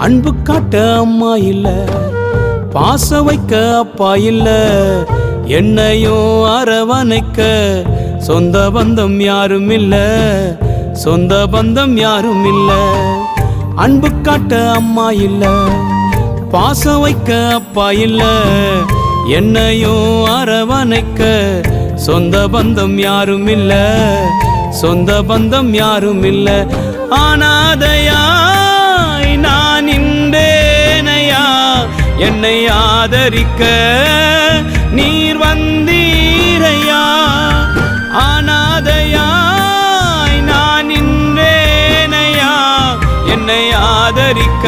அன்பு காட்ட அம்மா இல்ல, பாச வைக்க அப்பா இல்ல, என்னையும் அரவணைக்க சொந்த பந்தம் யாரும் இல்ல, சொந்த பந்தம் யாரும் இல்ல. அன்பு காட்ட அம்மா இல்ல, பாச வைக்க அப்பா இல்ல, என்னையும் அரவணைக்க சொந்த பந்தம் யாரும் இல்ல, சொந்த பந்தம் யாரும் இல்ல. அனாதையாய் நான் நின்றேனையா, என்னை ஆதரிக்க நீர் வந்தீரையா. அனாதையாய் நான் நின்றேனையா, என்னை ஆதரிக்க